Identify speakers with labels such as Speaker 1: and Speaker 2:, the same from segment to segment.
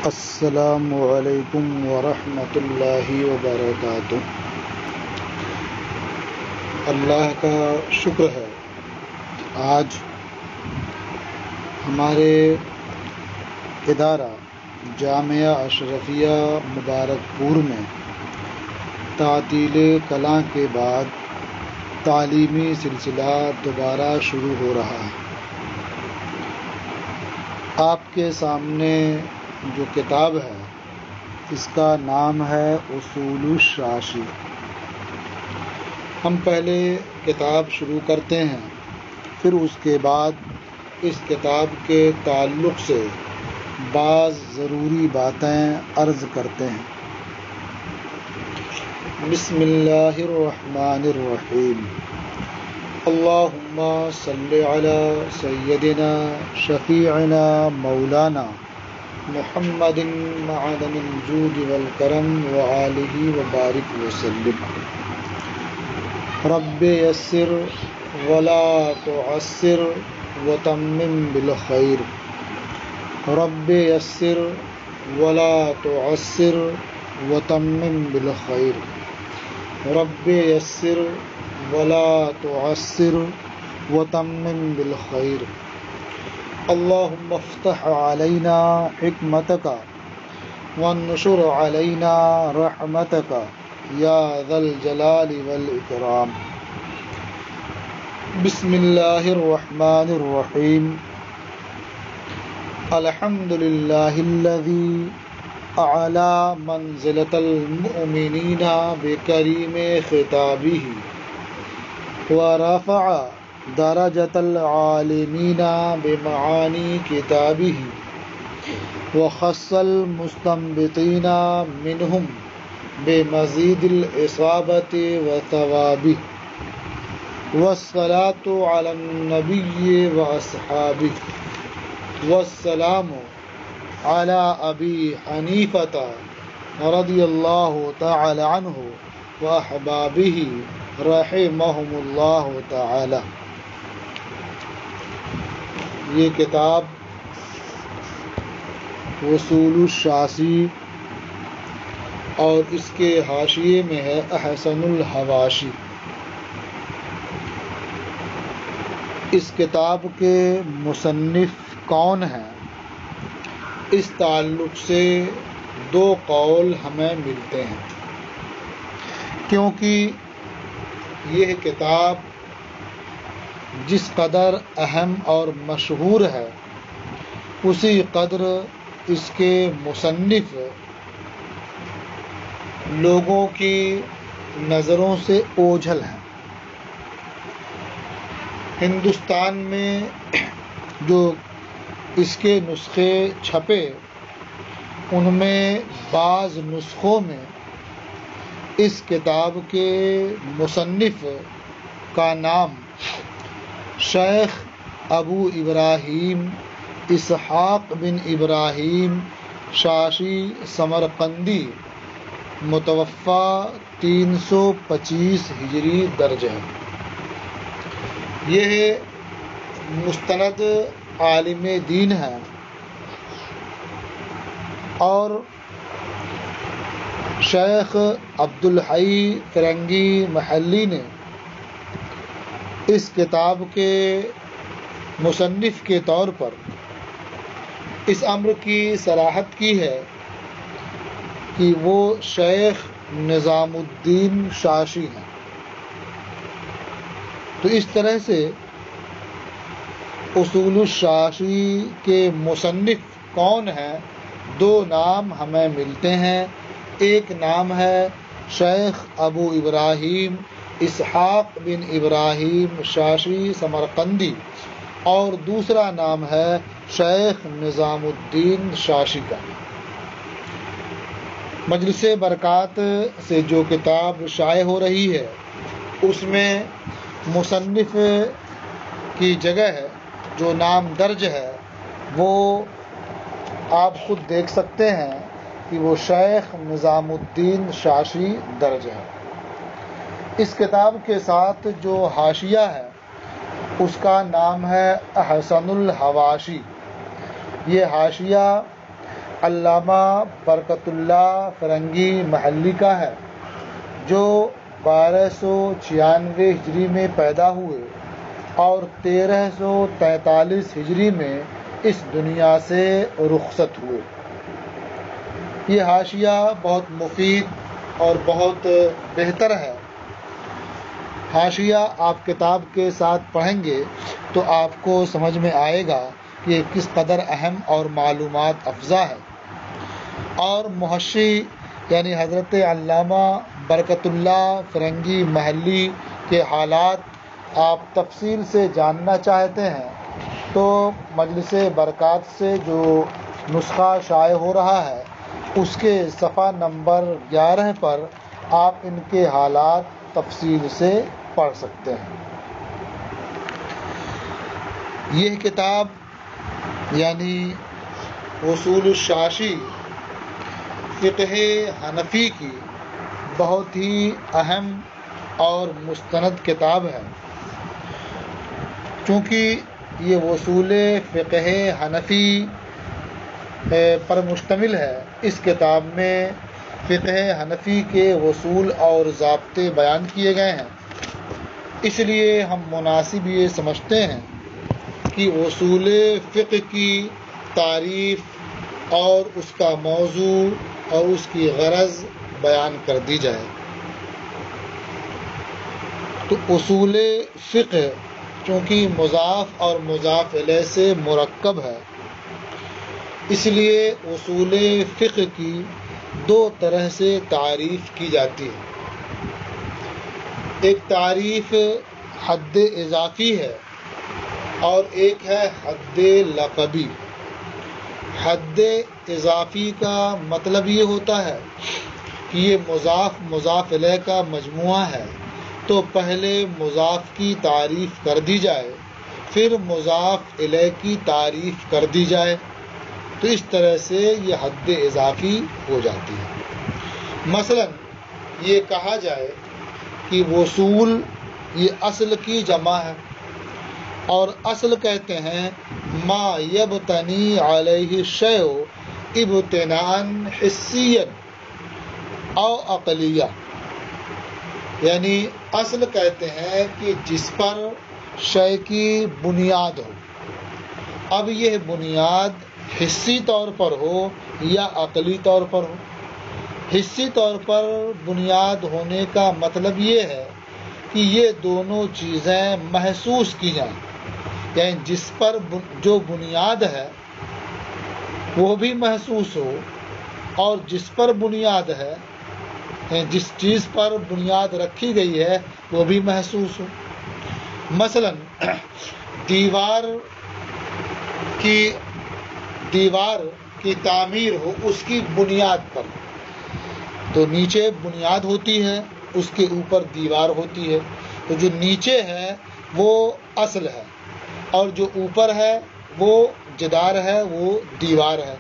Speaker 1: السلام علیکم ورحمۃ اللہ وبرکاتہ۔ اللہ کا شکر ہے، آج ہمارے ادارہ جامعہ اشرفیہ مبارک پور میں تعطیل کلاں کے بعد تعلیمی سلسلہ دوبارہ شروع ہو رہا ہے۔ آپ کے سامنے جو کتاب ہے اس کا نام ہے اصول الشاشی۔ ہم پہلے کتاب شروع کرتے ہیں، پھر اس کے بعد اس کتاب کے تعلق سے بعض ضروری باتیں عرض کرتے ہیں۔ بسم اللہ الرحمن الرحیم۔ اللہم صلی علی سیدنا شفیعنا مولانا محمد معدن الجود والکرم وآلہ وبارک وسلم۔ رب یسر ولا تعسر وتمم بالخیر۔ رب یسر ولا تعسر وتمم بالخیر۔ رب یسر ولا تعسر وتمم بالخیر۔ اللہم افتح علینا حکمتک وانشر علینا رحمتک یا ذا الجلال والاکرام۔ بسم اللہ الرحمن الرحیم۔ الحمد للہ الذی اعلی منزلۃ المؤمنین بکریم خطابہ ورفع درجة العالمين بمعاني كتابه وخص المستنبطين منهم بمزيد الإصابة وثوابه والصلاة على النبي وأصحابه والسلام على أبي حنيفة رضي الله تعالى عنه وأحبابه رحمهم اللہ تعالی۔ یہ کتاب اصول الشاشی اور اس کے حاشیے میں ہے احسن الحواشی۔ اس کتاب کے مصنف کون ہیں، اس تعلق سے دو قول ہمیں ملتے ہیں، کیونکہ یہ کتاب جس قدر اہم اور مشہور ہے اسی قدر اس کے مصنف لوگوں کی نظروں سے اوجھل ہیں۔ ہندوستان میں جو اس کے نسخے چھپے ان میں بعض نسخوں میں اس کتاب کے مصنف کا نام شیخ ابو ابراہیم اسحاق بن ابراہیم شاشی سمرقندی متوفی 325 ہجری درج ہے۔ یہ مستند عالم دین ہے اور شیخ عبدالحی فرنگی محلی نے اس کتاب کے مصنف کے طور پر اس امر کی صراحت کی ہے کہ وہ شیخ نظام الدین شاشی ہیں۔ تو اس طرح سے اصول الشاشی کے مصنف کون ہیں، دو نام ہمیں ملتے ہیں۔ ایک نام ہے شیخ ابو ابراہیم اسحاق بن ابراہیم شاشی سمرقندی اور دوسرا نام ہے شیخ نظام الدین شاشی کا۔ مجلس برکات سے جو کتاب شائع ہو رہی ہے اس میں مصنف کی جگہ ہے جو نام درج ہے وہ آپ خود دیکھ سکتے ہیں کہ وہ شیخ نظام الدین شاشی درج ہے۔ اس کتاب کے ساتھ جو حاشیہ ہے اس کا نام ہے احسن الحواشی۔ یہ حاشیہ علامہ برکت اللہ فرنگی محلی کا ہے، جو 1296 ہجری میں پیدا ہوئے اور 1343 ہجری میں اس دنیا سے رخصت ہوئے۔ یہ حاشیہ بہت مفید اور بہت بہتر ہے۔ حاشیہ آپ کتاب کے ساتھ پڑھیں گے تو آپ کو سمجھ میں آئے گا کہ یہ کس قدر اہم اور معلومات افزا ہے، اور محشی یعنی حضرت علامہ برکت اللہ فرنگی محلی کے حالات آپ تفصیل سے جاننا چاہتے ہیں تو مجلس برکات سے جو نسخہ شائع ہو رہا ہے اس کے صفحہ نمبر 11 پر آپ ان کے حالات تفصیل سے پڑھ سکتے ہیں۔ یہ کتاب یعنی اصول الشاشی فقہ حنفی کی بہت ہی اہم اور مستند کتاب ہے۔ چونکہ یہ اصول فقہ حنفی پر مشتمل ہے، اس کتاب میں فقہ حنفی کے اصول اور ضابطے بیان کیے گئے ہیں، اس لیے ہم مناسب یہ سمجھتے ہیں کہ اصول فقہ کی تعریف اور اس کا موضوع اور اس کی غرض بیان کر دی جائے۔ تو اصول فقہ چونکہ مضاف اور مضاف الیہ سے مرکب ہے، اس لیے اصول فقہ کی دو طرح سے تعریف کی جاتی ہے۔ ایک تعریف حد اضافی ہے اور ایک ہے حد لقبی۔ حد اضافی کا مطلب یہ ہوتا ہے کہ یہ مضاف الیہ کا مجموعہ ہے، تو پہلے مضاف کی تعریف کر دی جائے پھر مضاف الیہ کی تعریف کر دی جائے، تو اس طرح سے یہ حد اضافی ہو جاتی ہے۔ مثلا یہ کہا جائے کہ وصول یہ اصل کی جمع ہے، اور اصل کہتے ہیں ما یبتنی علیہ الشیء ابتناء حسیا او عقلیہ، یعنی اصل کہتے ہیں کہ جس پر شے کی بنیاد ہو۔ اب یہ بنیاد حسی طور پر ہو یا عقلی طور پر ہو۔ حسی طور پر بنیاد ہونے کا مطلب یہ ہے کہ یہ دونوں چیزیں محسوس کی جائیں، یعنی جس پر جو بنیاد ہے وہ بھی محسوس ہو، اور جس پر بنیاد ہے جس چیز پر بنیاد رکھی گئی ہے وہ بھی محسوس ہو۔ مثلا دیوار کی تعمیر ہو اس کی بنیاد پر، تو نیچے بنیاد ہوتی ہے، اس کے اوپر دیوار ہوتی ہے، تو جو نیچے ہے وہ اصل ہے اور جو اوپر ہے وہ جدار ہے، وہ دیوار ہے۔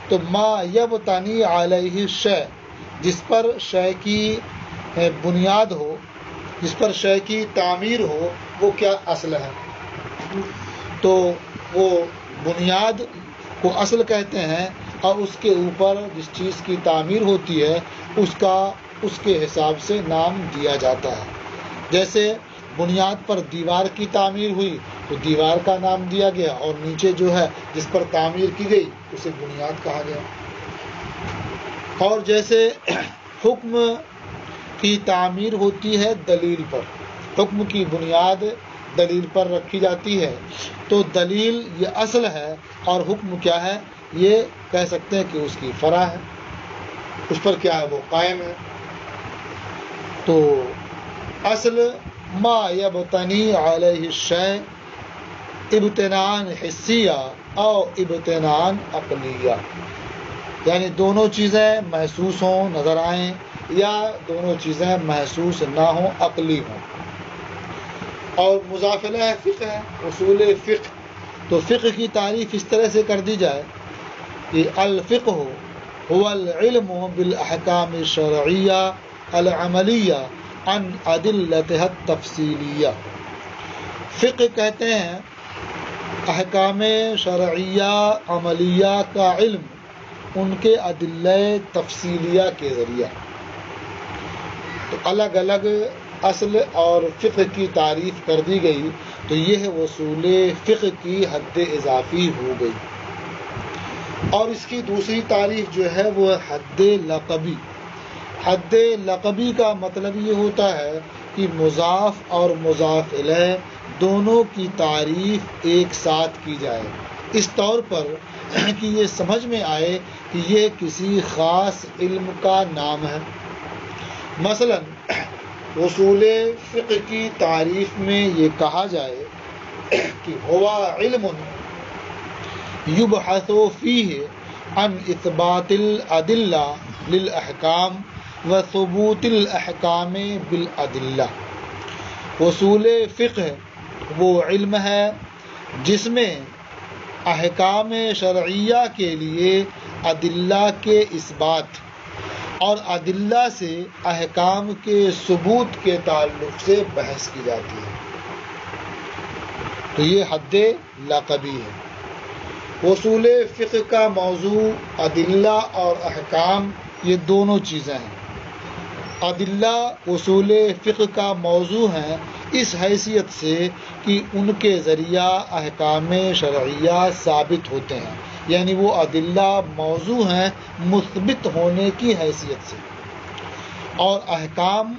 Speaker 1: تو ما یبتنی علیہ الشیء، جس پر شے کی بنیاد ہو، جس پر شے کی تعمیر ہو، وہ کیا اصل ہے۔ تو وہ بنیاد کو اصل کہتے ہیں، اور اس کے اوپر جس چیز کی تعمیر ہوتی ہے اس کے حساب سے نام دیا جاتا ہے۔ جیسے بنیاد پر دیوار کی تعمیر ہوئی تو دیوار کا نام دیا گیا، اور نیچے جو ہے جس پر تعمیر کی گئی اسے بنیاد کہا گیا۔ اور جیسے حکم کی تعمیر ہوتی ہے دلیل پر، حکم کی بنیاد دلیل پر رکھی جاتی ہے، تو دلیل یہ اصل ہے اور حکم کیا ہے، یہ کہہ سکتے ہیں کہ اس کی فرع ہے، اس پر کیا ہے، وہ قائم ہے۔ تو اصل ما یبتنی علیہ الشیء ابتناء حسیہ او ابتناء عقلیہ، یعنی دونوں چیزیں محسوس ہوں، نظر آئیں، یا دونوں چیزیں محسوس نہ ہوں، عقلی ہوں۔ اور مضاف الیہ فقہ ہے، اصول فقہ، تو فقہ کی تعریف اس طرح سے کر دی جائے کہ الفقہ هو العلم بالاحکام الشرعیہ العملیہ عن ادلتها التفصیلیہ۔ فقہ کہتے ہیں احکام شرعیہ عملیہ کا علم، ان کے ادلہ تفصیلیہ کے ذریعہ۔ تو الگ الگ اصل اور فقہ کی تعریف کر دی گئی، تو یہ اصول فقہ کی حد اضافی ہو گئی۔ اور اس کی دوسری تعریف جو ہے وہ حد لقبی۔ حد لقبی کا مطلب یہ ہوتا ہے کہ مضاف اور مضاف الیہ دونوں کی تعریف ایک ساتھ کی جائے، اس طور پر کہ یہ سمجھ میں آئے کہ یہ کسی خاص علم کا نام ہے۔ مثلا اصول فقہ کی تعریف میں یہ کہا جائے کہ ہوا علم یبحث فیہ عن اثبات الادلہ للاحکام و ثبوت الاحکام بالادلہ۔ اصول فقہ وہ علم ہے جس میں احکام شرعیہ کے لیے ادلہ کے اثبات اور ادلہ سے احکام کے ثبوت کے تعلق سے بحث کی جاتی ہے۔ تو یہ حد لقبی ہے۔ اصول فقہ کا موضوع ادلہ اور احکام یہ دونوں چیزیں ہیں۔ ادلہ اصول فقہ کا موضوع ہیں اس حیثیت سے کہ ان کے ذریعہ احکام شرعیہ ثابت ہوتے ہیں، یعنی وہ ادلہ موضوع ہیں مثبت ہونے کی حیثیت سے، اور احکام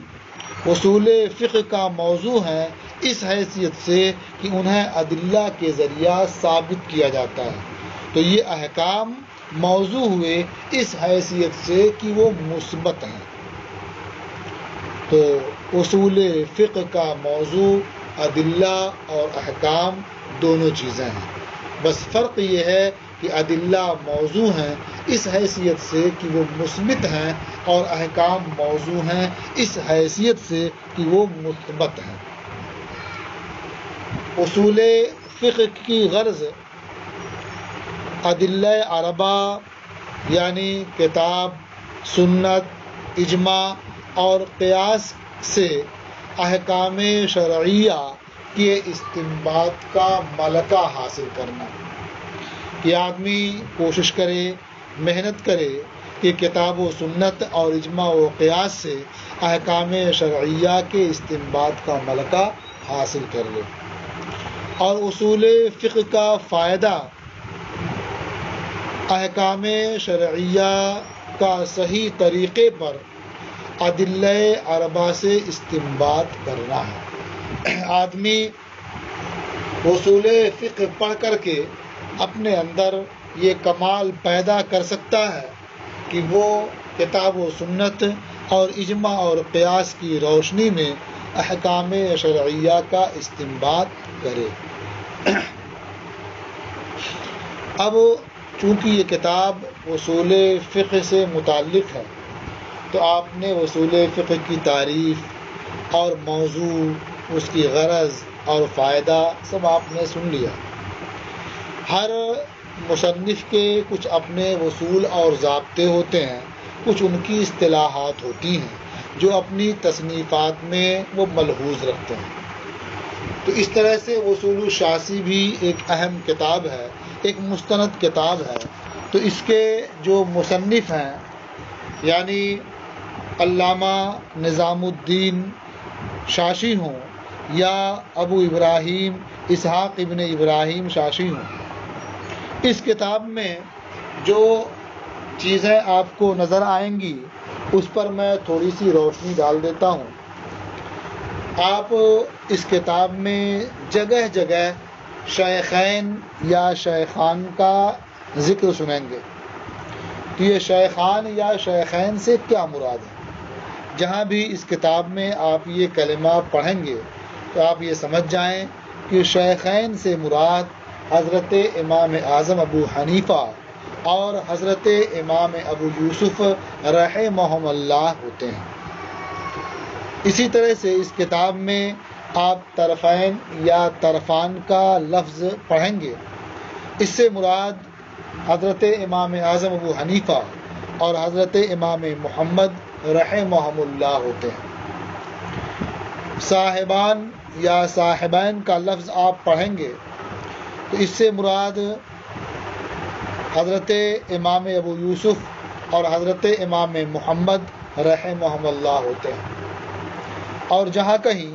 Speaker 1: اصول فقہ کا موضوع ہیں اس حیثیت سے کہ انہیں ادلہ کے ذریعہ ثابت کیا جاتا ہے۔ تو یہ احکام موضوع ہوئے اس حیثیت سے کہ وہ مثبت ہیں۔ تو اصول فقہ کا موضوع ادلہ اور احکام دونوں چیزیں ہیں، بس فرق یہ ہے کہ ادلہ موضوع ہیں اس حیثیت سے کہ وہ مثبت ہیں، اور احکام موضوع ہیں اس حیثیت سے کہ وہ مثبت ہیں۔ اصول فقہ کی غرض ادلہ اربع یعنی کتاب، سنت، اجماع اور قیاس سے احکام شرعیہ کے استنباط کا ملکہ حاصل کرنا، کہ آدمی کوشش کرے، محنت کرے کہ کتاب و سنت اور اجماع و قیاس سے احکام شرعیہ کے استنباط کا ملکہ حاصل کر لے۔ اور اصول فقہ کا فائدہ احکام شرعیہ کا صحیح طریقے پر ادلہ اربع سے استنباط کرنا ہے۔ آدمی اصول فقہ پڑھ کر کے اپنے اندر یہ کمال پیدا کر سکتا ہے کہ وہ کتاب و سنت اور اجماع اور قیاس کی روشنی میں احکام شرعیہ کا استنباط کرے۔ اب چونکہ یہ کتاب اصول فقہ سے متعلق ہے، تو آپ نے اصول فقہ کی تعریف اور موضوع، اس کی غرض اور فائدہ سب آپ نے سن لیا۔ ہر مصنف کے کچھ اپنے اصول اور ضابطے ہوتے ہیں، کچھ ان کی اصطلاحات ہوتی ہیں جو اپنی تصنیفات میں وہ ملحوظ رکھتے ہیں۔ تو اس طرح سے اصول الشاسی بھی ایک اہم کتاب ہے، ایک مستند کتاب ہے۔ تو اس کے جو مصنف ہیں یعنی علامہ نظام الدین شاشی ہوں یا ابو ابراہیم اسحاق ابن ابراہیم شاشی ہوں، اس کتاب میں جو چیزیں آپ کو نظر آئیں گی اس پر میں تھوڑی سی روشنی ڈال دیتا ہوں۔ آپ اس کتاب میں جگہ جگہ شیخین یا شیخان کا ذکر سنیں گے۔ تو یہ شیخان یا شیخین سے کیا مراد ہے؟ جہاں بھی اس کتاب میں آپ یہ کلمہ پڑھیں گے تو آپ یہ سمجھ جائیں کہ شیخین سے مراد حضرت امام اعظم ابو حنیفہ اور حضرت امام ابو یوسف رحمہم اللہ ہوتے ہیں۔ اسی طرح سے اس کتاب میں آپ طرفین یا طرفان کا لفظ پڑھیں گے، اس سے مراد حضرت امام اعظم ابو حنیفہ اور حضرت امام محمد رحمہم اللہ ہوتے ہیں۔ صاحبان یا صاحبین کا لفظ آپ پڑھیں گے تو اس سے مراد حضرت امام ابو یوسف اور حضرت امام محمد رحمہم اللہ ہوتے ہیں۔ اور جہاں کہیں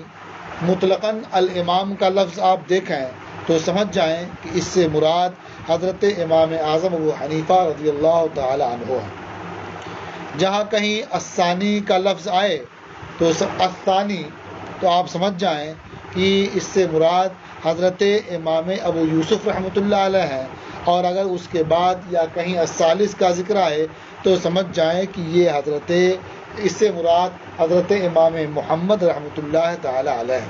Speaker 1: مطلقاً الامام کا لفظ آپ دیکھیں تو سمجھ جائیں کہ اس سے مراد حضرت امام اعظم ابو حنیفہ رضی اللہ تعالی عنہ ہے۔ جہاں کہیں الثانی کا لفظ آئے تو الثانی تو آپ سمجھ جائیں کہ اس سے مراد حضرت امام ابو یوسف رحمۃ اللہ علیہ ہیں، اور اگر اس کے بعد یا کہیں الثالث کا ذکر آئے تو سمجھ جائیں کہ یہ اس سے مراد حضرت امام محمد رحمۃ اللہ تعالی علیہ،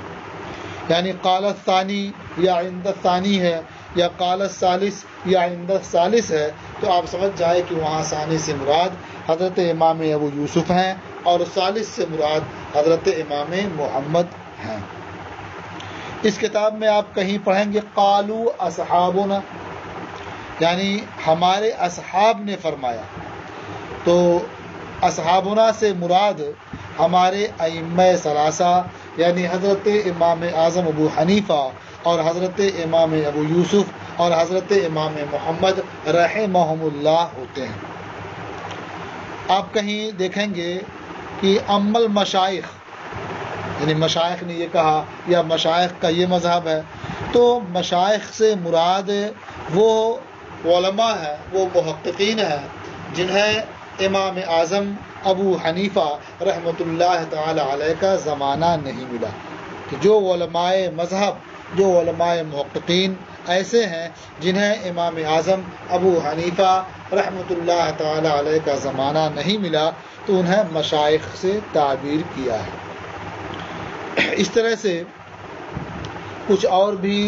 Speaker 1: یعنی قال الثانی یا عند الثانی ہے، یا قال الثالث یا عند الثالث ہے، تو آپ سمجھ جائیں کہ وہاں ثانی سے مراد حضرت امام ابو یوسف ہیں اور ثالث سے مراد حضرت امام محمد ہیں۔ اس کتاب میں آپ کہیں پڑھیں گے قالوا اصحابنا، یعنی ہمارے اصحاب نے فرمایا، تو اصحابنا سے مراد ہمارے ائمہ ثلاثہ یعنی حضرت امام اعظم ابو حنیفہ اور حضرت امام ابو یوسف اور حضرت امام محمد رحمہم اللہ ہوتے ہیں۔ آپ کہیں دیکھیں گے کہ ام المشائخ، یعنی مشائخ نے یہ کہا یا مشائخ کا یہ مذہب ہے، تو مشائخ سے مراد وہ علماء ہیں، وہ محققین ہیں جنہیں امام اعظم ابو حنیفہ رحمۃ اللہ تعالی علیہ کا زمانہ نہیں ملا، کہ جو علماء مذہب، جو علماء محققین ایسے ہیں جنہیں امام اعظم ابو حنیفہ رحمۃ اللہ تعالی علیہ کا زمانہ نہیں ملا، تو انہیں مشائخ سے تعبیر کیا ہے۔ اس طرح سے کچھ اور بھی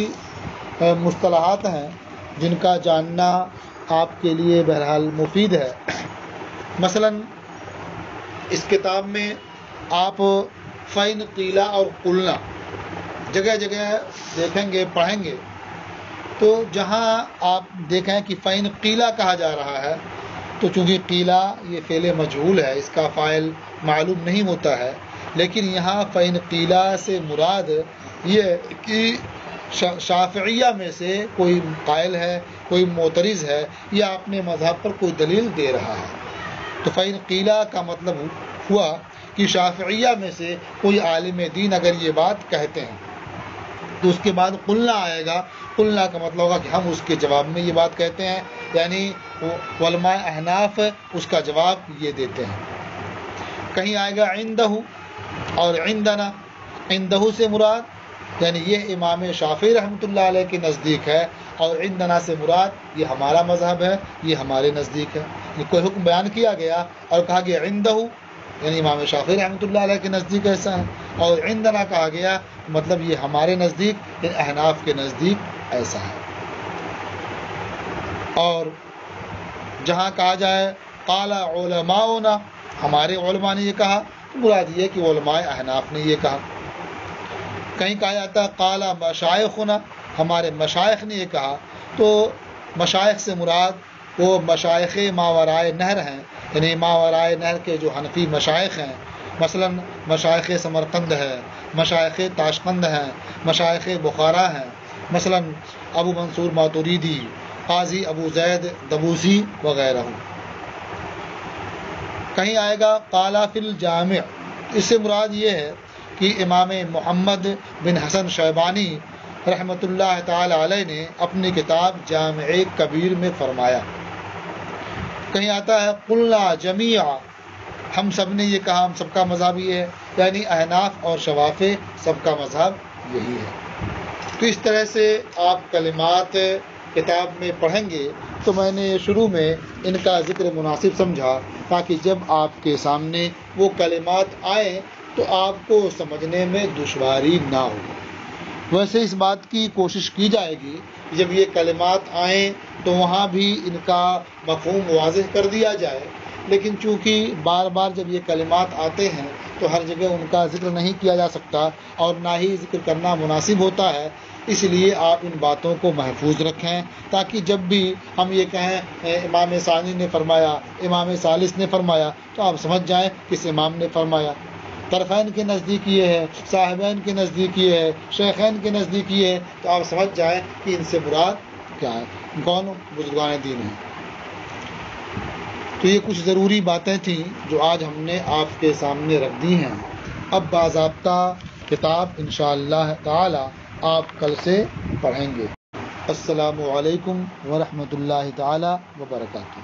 Speaker 1: مصطلحات ہیں جن کا جاننا آپ کے لیے بہرحال مفید ہے۔ مثلا اس کتاب میں آپ فین قیلہ اور قلنا جگہ جگہ دیکھیں گے، پڑھیں گے، تو جہاں آپ دیکھیں کہ فین قیلہ کہا جا رہا ہے، تو چونکہ قیلہ یہ فعل مجہول ہے، اس کا فاعل معلوم نہیں ہوتا ہے، لیکن یہاں فین قیلہ سے مراد یہ کہ شافعیہ میں سے کوئی قائل ہے، کوئی معترض ہے، یا اپنے مذہب پر کوئی دلیل دے رہا ہے، تو فین قیلہ کا مطلب ہوا کہ شافعیہ میں سے کوئی عالم دین اگر یہ بات کہتے ہیں تو اس کے بعد قلنا آئے گا۔ قلنا کا مطلب ہوگا کہ ہم اس کے جواب میں یہ بات کہتے ہیں، یعنی علماء احناف اس کا جواب یہ دیتے ہیں۔ کہیں آئے گا عندہ اور عندنا، عندہ سے مراد یعنی یہ امام شافعی رحمۃ اللہ علیہ کے نزدیک ہے، اور عندنا سے مراد یہ ہمارا مذہب ہے، یہ ہمارے نزدیک ہے۔ یہ کوئی حکم بیان کیا گیا اور کہا گیا عندہ، یعنی امام شافعی رحمۃ اللہ علیہ کے نزدیک ایسا ہے، اور عندنا کہا گیا مطلب یہ ہمارے نزدیک، یعنی احناف کے نزدیک ایسا ہے۔ اور جہاں کہا جائے قال علماؤنا، ہمارے علماء نے یہ کہا، تو مراد یہ کہ علماء احناف نے یہ کہا۔ کہیں کہا جاتا ہے قال مشائخنا، ہمارے مشائخ نے یہ کہا، تو مشائخ سے مراد وہ مشائخ ماورائے نہر ہیں، یعنی ماورائے نہر کے جو حنفی مشائخ ہیں، مثلا مشائخ سمرقند ہے، مشائخ تاشقند ہیں، مشائخ بخارا ہیں، مثلا ابو منصور ماتوریدی، قاضی ابو زید دبوسی وغیرہ۔ کہیں آئے گا قال فی الجامع، اس سے مراد یہ ہے کہ امام محمد بن حسن شیبانی رحمۃ اللہ تعالی علیہ نے اپنی کتاب جامع کبیر میں فرمایا۔ کہیں آتا ہے قلنا جمیعا، ہم سب نے یہ کہا، ہم سب کا مذہب یہ ہے، یعنی احناف اور شوافع سب کا مذہب یہی ہے۔ تو اس طرح سے آپ کلمات کتاب میں پڑھیں گے، تو میں نے شروع میں ان کا ذکر مناسب سمجھا تاکہ جب آپ کے سامنے وہ کلمات آئیں تو آپ کو سمجھنے میں دشواری نہ ہو۔ ویسے اس بات کی کوشش کی جائے گی کہ جب یہ کلمات آئیں تو وہاں بھی ان کا مفہوم واضح کر دیا جائے، لیکن چونکہ بار بار جب یہ کلمات آتے ہیں تو ہر جگہ ان کا ذکر نہیں کیا جا سکتا اور نہ ہی ذکر کرنا مناسب ہوتا ہے، اس لیے آپ ان باتوں کو محفوظ رکھیں تاکہ جب بھی ہم یہ کہیں امام ثانی نے فرمایا، امام ثالث نے فرمایا، تو آپ سمجھ جائیں کس امام نے فرمایا۔ طرفین کے نزدیک یہ ہے، صاحبین کے نزدیک یہ ہے، شیخین کے نزدیک یہ ہے، تو آپ سمجھ جائیں کہ ان سے مراد کیا ہے، کون بزرگان دین ہیں۔ تو یہ کچھ ضروری باتیں تھیں جو آج ہم نے آپ کے سامنے رکھ دی ہیں. اب باضابطہ کتاب انشاءاللہ تعالی آپ کل سے پڑھیں گے. السلام علیکم ورحمۃ اللہ تعالی وبرکاتہ.